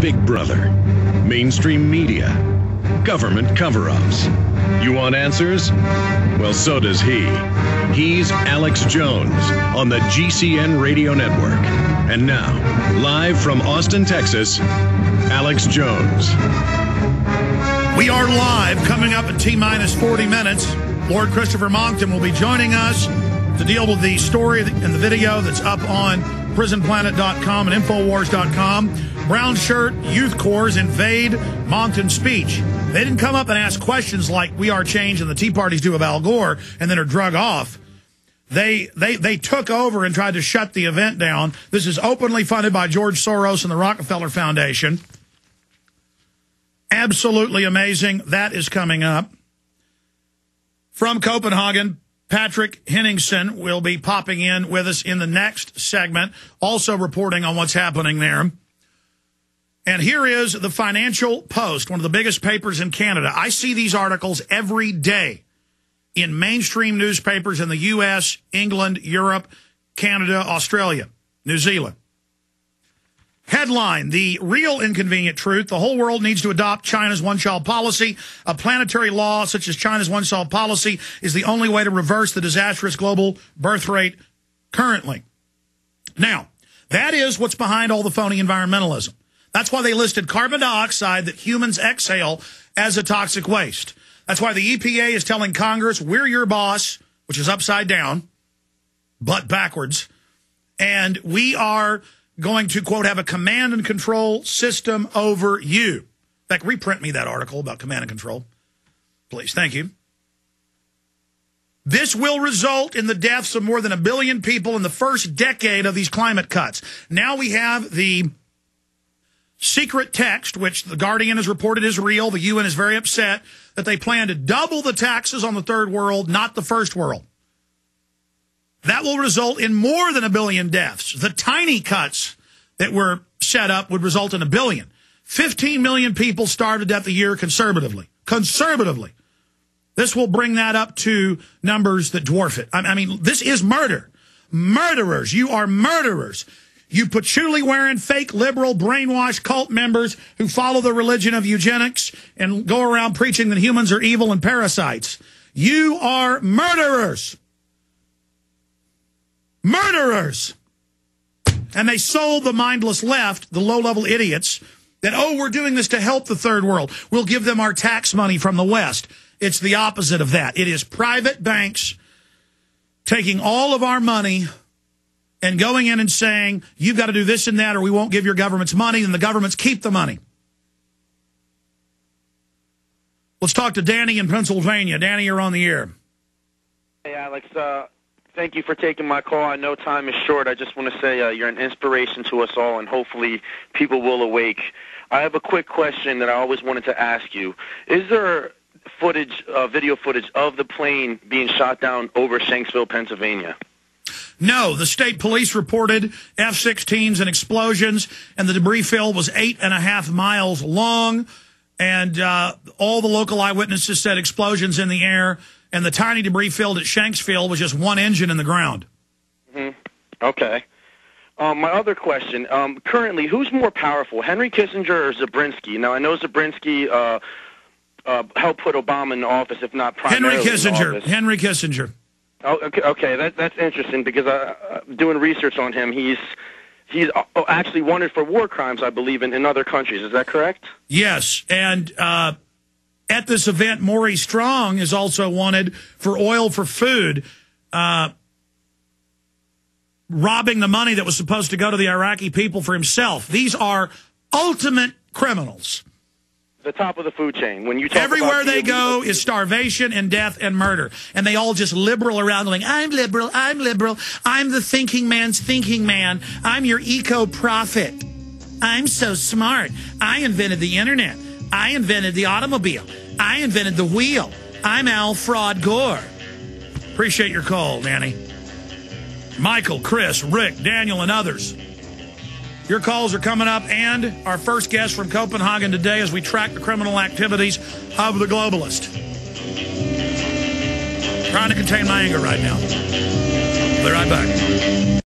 Big Brother, mainstream media, government cover-ups. You want answers? Well, so does he. He's Alex Jones on the GCN Radio Network. And now, live from Austin, Texas, Alex Jones. We are live, coming up in T-minus 40 minutes. Lord Christopher Monckton will be joining us to deal with the story and the video that's up on prisonplanet.com and Infowars.com. Brown shirt youth corps invade Monckton's speech. They didn't come up and ask questions like We Are Change and the Tea Parties do of Al Gore and then are drug off. They took over and tried to shut the event down. This is openly funded by George Soros and the Rockefeller Foundation. Absolutely amazing. That is coming up. From Copenhagen, Patrick Henningsen will be popping in with us in the next segment, also reporting on what's happening there. And here is the Financial Post, one of the biggest papers in Canada. I see these articles every day in mainstream newspapers in the U.S., England, Europe, Canada, Australia, New Zealand. Headline, the real inconvenient truth, the whole world needs to adopt China's one-child policy. A planetary law such as China's one-child policy is the only way to reverse the disastrous global birth rate currently. Now, that is what's behind all the phony environmentalism. That's why they listed carbon dioxide that humans exhale as a toxic waste. That's why the EPA is telling Congress, we're your boss, which is upside down, but backwards, and we are going to, quote, have a command and control system over you. In fact, reprint me that article about command and control. Please, thank you. This will result in the deaths of more than 1 billion people in the first decade of these climate cuts. Now we have the secret text, which The Guardian has reported is real. The UN is very upset that they plan to double the taxes on the third world, not the first world. That will result in more than 1 billion deaths. The tiny cuts that were set up would result in 1 billion. 15 million people starve to death a year conservatively. Conservatively. This will bring that up to numbers that dwarf it. I mean, this is murder. Murderers. You are murderers. You patchouli-wearing, fake, liberal, brainwashed cult members who follow the religion of eugenics and go around preaching that humans are evil and parasites. You are murderers. Murderers. And they sold the mindless left, the low-level idiots, that, oh, we're doing this to help the third world. We'll give them our tax money from the West. It's the opposite of that. It is private banks taking all of our money and going in and saying, you've got to do this and that or we won't give your governments money, and the governments keep the money. Let's talk to Danny in Pennsylvania. Danny, you're on the air. Hey, Alex. Thank you for taking my call. I know time is short. I just want to say you're an inspiration to us all, and hopefully people will awake. I have a quick question that I always wanted to ask you. Is there footage, video footage of the plane being shot down over Shanksville, Pennsylvania? No, the state police reported F-16s and explosions, and the debris field was 8.5 miles long, and all the local eyewitnesses said explosions in the air, and the tiny debris field at Shanksville was just one engine in the ground. Mm-hmm. Okay. My other question, currently, who's more powerful, Henry Kissinger or Zabriskie? Now, I know Zabriskie helped put Obama in office, if not primarily Henry Kissinger. in office. Henry Kissinger. Oh, okay, that's interesting because doing research on him, he's actually wanted for war crimes, I believe, in other countries. Is that correct? Yes, and at this event, Maurice Strong is also wanted for oil for food, robbing the money that was supposed to go to the Iraqi people for himself. These are ultimate criminals. The top of the food chain. When you talk everywhere about they go is starvation and death and murder. And they all just liberal around going, I'm liberal, I'm liberal, I'm the thinking man's thinking man, I'm your eco-prophet. I'm so smart. I invented the internet. I invented the automobile. I invented the wheel. I'm Al Fraud Gore. Appreciate your call, Danny. Michael, Chris, Rick, Daniel, and others. Your calls are coming up, and our first guest from Copenhagen today as we track the criminal activities of the globalist. Trying to contain my anger right now. Be right back.